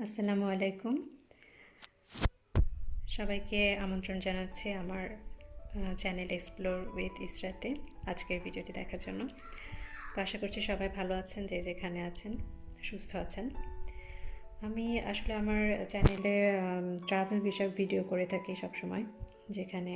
আসসালামু আলাইকুম। সবাইকে আমন্ত্রণ জানাচ্ছি আমার চ্যানেল এক্সপ্লোর উইথ ইসরাতে আজকের ভিডিওটি দেখার জন্য। তো আশা করছি সবাই ভালো আছেন, যে যেখানে আছেন সুস্থ আছেন। আমি আসলে আমার চ্যানেলে ট্রাভেল বিষয়ক ভিডিও করে থাকি সবসময়, যেখানে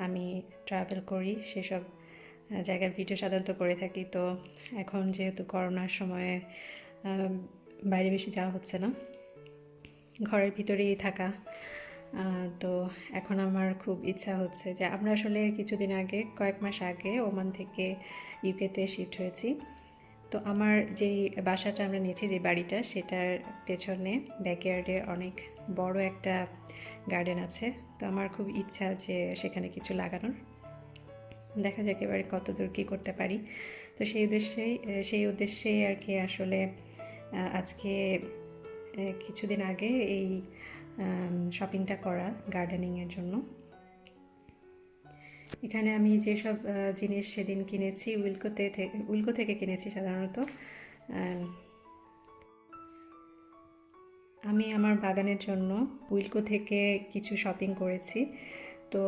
আমি ট্রাভেল করি সেসব জায়গার ভিডিও সাধারণত করে থাকি। তো এখন যেহেতু করোনার সময়ে বাইরে বেশি যাওয়া হচ্ছে না, ঘরের ভিতরেই থাকা, তো এখন আমার খুব ইচ্ছা হচ্ছে যে আমরা আসলে কিছুদিন আগে, কয়েক মাস আগে ওমান থেকে ইউকেতে শিফট হয়েছি। তো আমার যেই বাসাটা আমরা নিয়েছি, যে বাড়িটা, সেটার পেছনে ব্যাকইয়ার্ডে অনেক বড় একটা গার্ডেন আছে। তো আমার খুব ইচ্ছা যে সেখানে কিছু লাগানোর। দেখা যাক এবারে কত দূর কী করতে পারি। তো সেই উদ্দেশ্যেই আর কি আসলে আজকে কিছুদিন আগে এই শপিংটা করা গার্ডেনিংয়ের জন্য। এখানে আমি যেসব জিনিস সেদিন কিনেছি উইলকো থেকে কিনেছি সাধারণত। আমি আমার বাগানের জন্য উইলকো থেকে কিছু শপিং করেছি। তো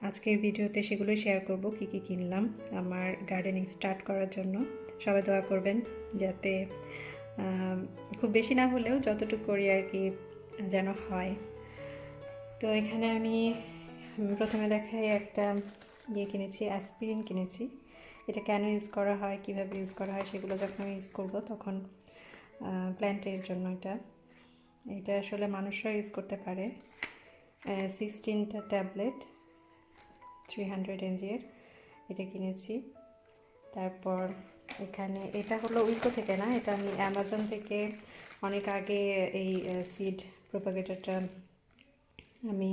আজকের ভিডিওতে সেগুলোই শেয়ার করব, কী কী কিনলাম আমার গার্ডেনিং স্টার্ট করার জন্য। সবাই দোয়া করবেন যাতে খুব বেশি না হলেও যতটুকু করি আর কি যেন হয়। তো এখানে আমি প্রথমে দেখাই একটা কিনেছি, অ্যাসপিরিন কিনেছি। এটা কেন ইউজ করা হয়, কিভাবে ইউজ করা হয়, সেগুলো যখন আমি ইউজ করব তখন প্ল্যান্টের জন্য এটা আসলে মানুষরা ইউজ করতে পারে। 16টা ট্যাবলেট 300 mg এর এটা কিনেছি। তারপর এখানে এটা হলো উইকো থেকে না, এটা আমি অ্যামাজন থেকে অনেক আগে এই সিড প্রোপাগেটরটা আমি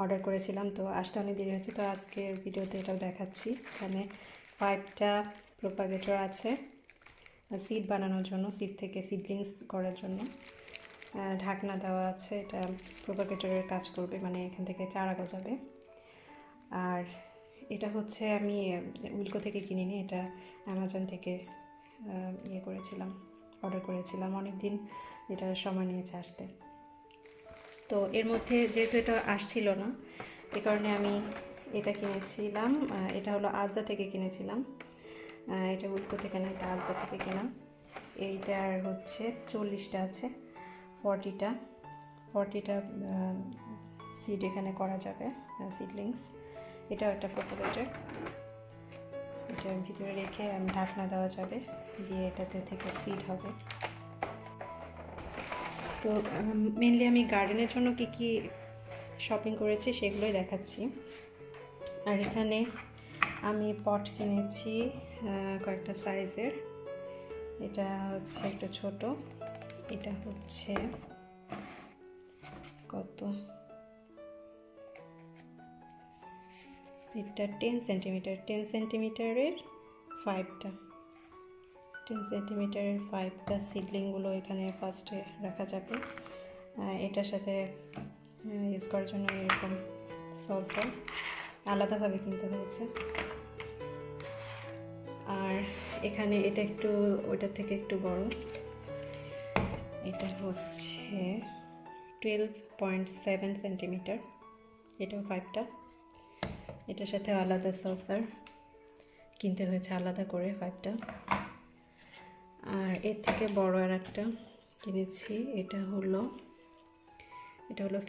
অর্ডার করেছিলাম। তো আসতে অনেক দেরি হয়েছে, তো আজকের ভিডিওতে এটাও দেখাচ্ছি। এখানে 5টা প্রোপাগেটর আছে সিড বানানোর জন্য, সিড থেকে সিডলিংস করার জন্য। ঢাকনা দেওয়া আছে, এটা প্রোপাগেটরের কাজ করবে, মানে এখান থেকে চারা গজাবে। আর এটা হচ্ছে আমি উইলকো থেকে কিনিনি, এটা অ্যামাজন থেকে অর্ডার করেছিলাম। অনেক দিন এটা সময় নিয়েছে আসতে। তো এর মধ্যে যেহেতু এটা আসছিল না, এ কারণে আমি এটা কিনেছিলাম। এটা হলো আজদা থেকে কিনেছিলাম, এটা উইলকো থেকে না, এটা আজদা থেকে কেনা। এইটার হচ্ছে 40টা আছে, 40টা সিড এখানে করা যাবে, সিডলিংস। এটাও একটা প্রোপাগেটর, এটার ভিতরে রেখে ঢাকনা দেওয়া যাবে, দিয়ে এটাতে থেকে সিড হবে। তো মেনলি আমি গার্ডেনের জন্য কী কী শপিং করেছি সেগুলোই দেখাচ্ছি। আর এখানে আমি পট কিনেছি কয়েকটা সাইজের। এটা হচ্ছে একটু ছোট, এটা হচ্ছে কত, এটা 10 সেন্টিমিটারের 5টা 10 সেন্টিমিটারের 5টা সিডলিংগুলো এখানে ফার্স্টে রাখা যাবে। এটার সাথে ইউজ করার জন্য এরকম সসটা আলাদাভাবে কিনতে হয়েছে। আর এখানে এটা একটু ওইটার থেকে একটু বড়, এটা হচ্ছে 12.7 সেন্টিমিটার, এটাও 5টা। এটার সাথে আলাদা সসার কিনতে হয়েছে আলাদা করে 5টা। আর এর থেকে বড় আর একটা কিনেছি, এটা হলো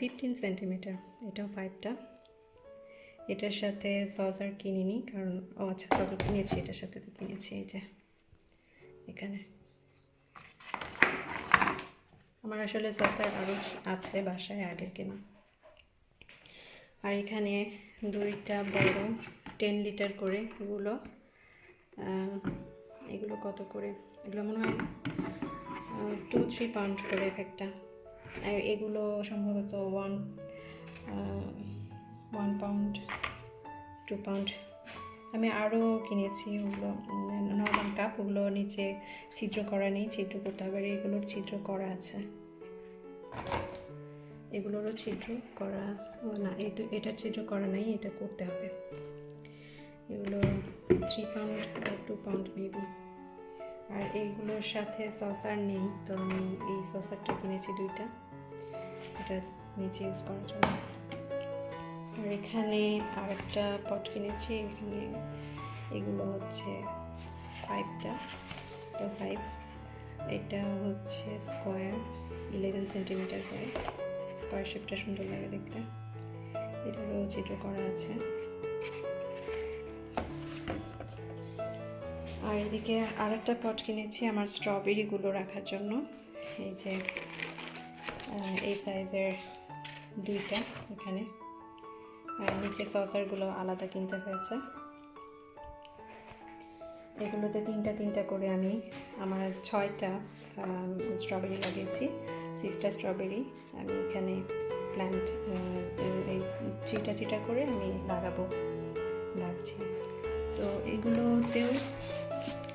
15 সেন্টিমিটার, এটাও 5টা। এটার সাথে সসার কিনিনি, কারণ আচ্ছা সসার কিনেছি, এটার সাথে তো কিনেছি। এই যে এখানে আমার আসলে সসার আরও আছে বাসায় আগের কেনা। আর এখানে 2টা বড় 10 লিটার করে, এগুলো কত করে, এগুলো মনে হয় 2-3 পাউন্ড করে একটা। আর এগুলো সম্ভবত 1 পাউন্ড 2 পাউন্ড। আমি আরও কিনেছি ওগুলো নর্মাল কাপ, ওগুলো নিচে ছিদ্র করা নেই, ছিদ্র করতে হবে। আর এগুলোর ছিদ্র করা আছে, এগুলোরও ছিদ্র করা না, এটার ছিদ্র করা নাই, এটা করতে হবে। এগুলো 3 পাউন্ড বা 2 পাউন্ড মেবি। আর এইগুলোর সাথে সসার নেই, তো আমি এই সসারটা কিনেছি 2টা, এটা নিচে ইউজ করার জন্য। আর এখানে আরেকটা পট কিনেছি, এখানে এগুলো হচ্ছে 5টা, তো 5, এটা হচ্ছে স্কোয়ার 11 সেন্টিমিটার করে, স্কোয়ার শেপটা সুন্দর লাগে দেখতে, এটারও চিত্র করা আছে। আর এদিকে আরেকটা পট কিনেছি আমার স্ট্রবেরিগুলো রাখার জন্য, এই যে এই সাইজের 2টা এখানে, আর নিচে সসারগুলো আলাদা কিনতে হয়েছে। এগুলোতে 3টা করে আমি আমার 6টা স্ট্রবেরি লাগিয়েছি, 6টা স্ট্রবেরি আমি এখানে প্ল্যান্ট এই চিটা করে আমি লাগাবো ভাবছি। তো এগুলোতেও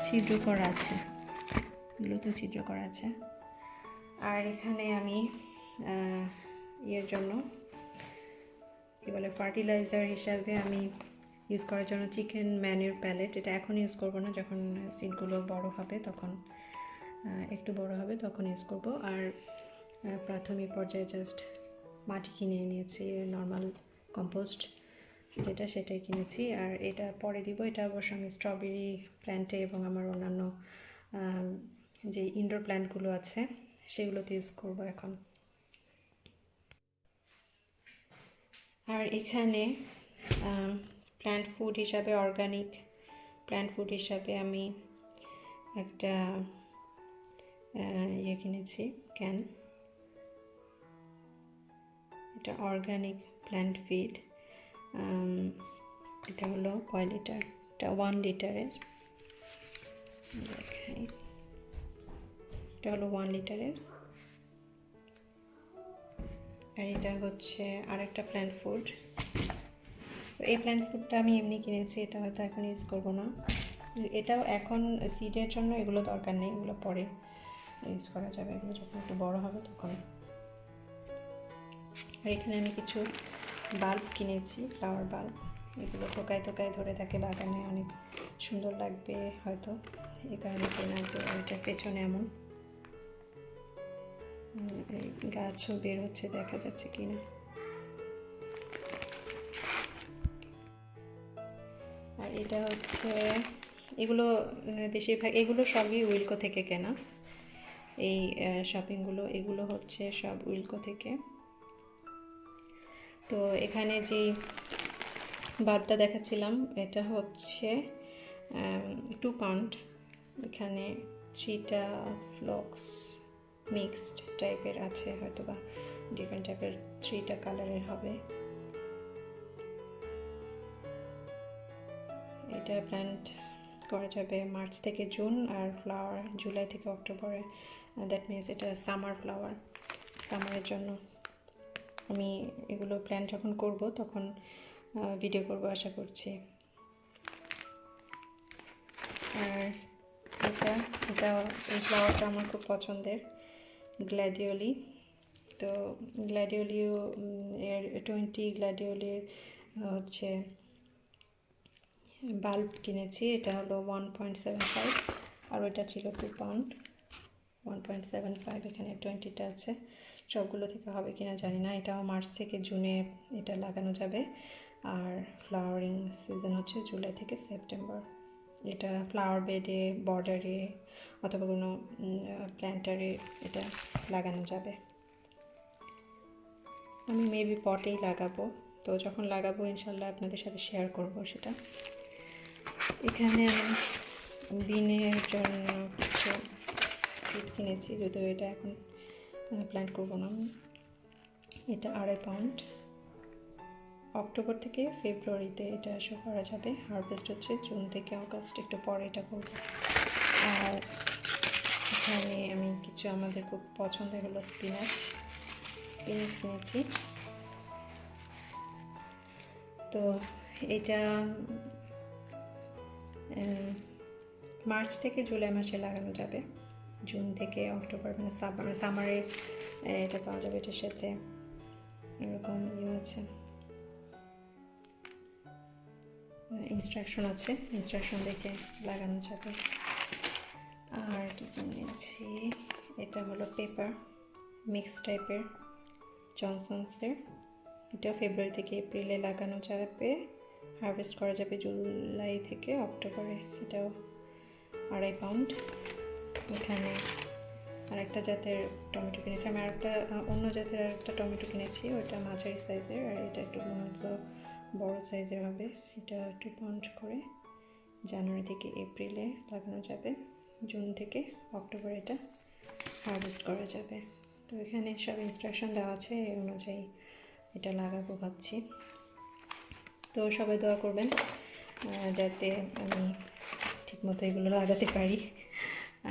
ছিদ্র করা আছে, আর এখানে আমি এর জন্য কী বলে ফার্টিলাইজার হিসাবে আমি ইউজ করার জন্য চিকেন ম্যানিউর প্যালেট, এটা এখন ইউজ করব না, যখন সিডগুলো বড় হবে তখন, একটু বড় হবে তখন ইউজ করব। আর প্রাথমিক পর্যায়ে জাস্ট মাটি কিনে নিয়েছি, নর্মাল কম্পোস্ট যেটা, সেটাই কিনেছি। আর এটা পরে দিব, এটা অবশ্য আমি স্ট্রবেরি প্ল্যান্টে এবং আমার অন্যান্য যে ইনডোর প্ল্যান্টগুলো আছে সেগুলোতে ইউজ করব এখন। আর এখানে প্ল্যান্ট ফুড হিসাবে, অর্গানিক প্ল্যান্ট ফুড হিসাবে আমি একটা ইয়ে কিনেছি ক্যান, এটা অর্গানিক প্ল্যান্ট ফিড, এটা হলো কয় লিটার, এটা 1 লিটারের, দেখাই, এটা হলো 1 লিটারের। আর এটা হচ্ছে আরেকটা প্ল্যান্ট ফুড, তো এই প্ল্যান্ট ফুডটা আমি এমনি কিনেছি, এটা হয়তো এখন ইউজ করবো না, এটাও এখন সিডের জন্য, এগুলো দরকার নেই, এগুলো পরে ইউজ করা যাবে, এগুলো যখন একটু বড় হবে তখন। আর এখানে আমি কিছু বাল্ব কিনেছি, ফ্লাওয়ার বাল্ব, এগুলো থোকায় ধরে থাকে বাগানে, অনেক সুন্দর লাগবে হয়তো, এই কারণে কেনা। তো এটা পেছনে এমন গাছও বের হচ্ছে, দেখা যাচ্ছে কিনা। আর এটা হচ্ছে, এগুলো বেশিরভাগ, এগুলো সবই উইলকো থেকে কেনা, এই শপিংগুলো, এগুলো হচ্ছে সব উইলকো থেকে। তো এখানে যে বাল্বটা দেখাচ্ছিলাম, এটা হচ্ছে 2 পাউন্ড, এখানে 3টা ফ্লক্স মিক্সড টাইপের আছে, হয়তো বা ডিফারেন্ট টাইপের 3টা কালারের হবে। এটা প্ল্যান্ট করা যাবে মার্চ থেকে জুন, আর ফ্লাওয়ার জুলাই থেকে অক্টোবরে, দ্যাট মিনস এটা সামার ফ্লাওয়ার, সামারের জন্য। আমি এগুলো প্ল্যান যখন করব তখন ভিডিও করব আশা করছি। আর এটা এই ফ্লাওয়ারটা আমার খুব পছন্দের, গ্ল্যাডিওলি। তো গ্ল্যাডিওলিও এর 20 গ্ল্যাডিওলির হচ্ছে বাল্ব কিনেছি, এটা হলো 1.75, আর ওইটা ছিল 2 পাউন্ড, 1.75, এখানে 20টা আছে। সবগুলো থেকে হবে কিনা জানি না, এটাও মার্চ থেকে জুনে এটা লাগানো যাবে, আর ফ্লাওয়ারিং সিজন হচ্ছে জুলাই থেকে সেপ্টেম্বর। এটা ফ্লাওয়ার বেডে, বর্ডারে অথবা কোনো প্ল্যান্টারে এটা লাগানো যাবে। আমি মেবি পটেই লাগাবো, তো যখন লাগাবো ইনশাল্লাহ আপনাদের সাথে শেয়ার করব সেটা। এখানে আমি বিনের জন্য কিছু সিড কিনেছি, যদিও এটা এখন প্ল্যান্ট করবো না। এটা 2.5 পাউন্ড, অক্টোবর থেকে ফেব্রুয়ারিতে এটা শো করা যাবে, হারভেস্ট হচ্ছে জুন থেকে অগাস্ট, একটু পরে এটা করবো। আর এখানে আমি কিছু আমাদের খুব পছন্দের হলো স্পিনাচ কিনেছি। তো এটা মার্চ থেকে জুলাই মাসে লাগানো যাবে, জুন থেকে অক্টোবর, মানে সামারে এটা পাওয়া যাবে। এটার সাথে এরকম আছে, ইনস্ট্রাকশন আছে, ইনস্ট্রাকশন দেখে লাগানো যাবে। আর কি কিনেছি, এটা হলো পেপার মিক্স টাইপের জনসনসের। এটা ফেব্রুয়ারি থেকে এপ্রিলে লাগানো যাবে, হারভেস্ট করা যাবে জুলাই থেকে অক্টোবরে। এটাও 2.5 পাউন্ড। এখানে আরেকটা জাতের টমেটো কিনেছি আমি, আরেকটা অন্য জাতের আরেকটা টমেটো কিনেছি, ওটা মাঝারি সাইজের, আর এটা একটু হয়তো বড় সাইজের হবে। এটা 2 পাউন্ড করে, জানুয়ারি থেকে এপ্রিলে লাগানো যাবে, জুন থেকে অক্টোবর এটা হারভেস্ট করা যাবে। তো এখানে সব ইনস্ট্রাকশন দেওয়া আছে, এই অনুযায়ী এটা লাগাবো ভাবছি। তো সবাই দোয়া করবেন যাতে আমি ঠিকমতো এগুলো লাগাতে পারি,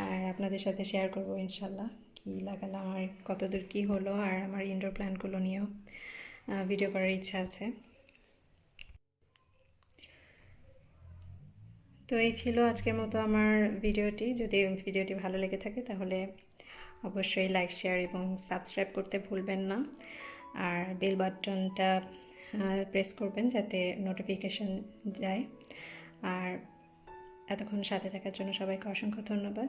আর আপনাদের সাথে শেয়ার করবো ইনশাল্লাহ কী লাগালাম আর কতদূর কী হলো, আর আমার ইনডোর প্ল্যান্টগুলো নিয়েও ভিডিও করার ইচ্ছা আছে। তো এই ছিল আজকের মতো আমার ভিডিওটি। যদি ভিডিওটি ভালো লেগে থাকে তাহলে অবশ্যই লাইক, শেয়ার এবং সাবস্ক্রাইব করতে ভুলবেন না, আর বেল বাটনটা প্রেস করবেন যাতে নোটিফিকেশন যায়। আর এতক্ষণ সাথে থাকার জন্য সবাইকে অসংখ্য ধন্যবাদ।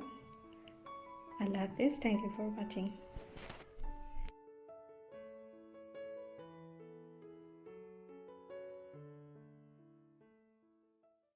আল্লাহ হাফিজ। Thank you for watching.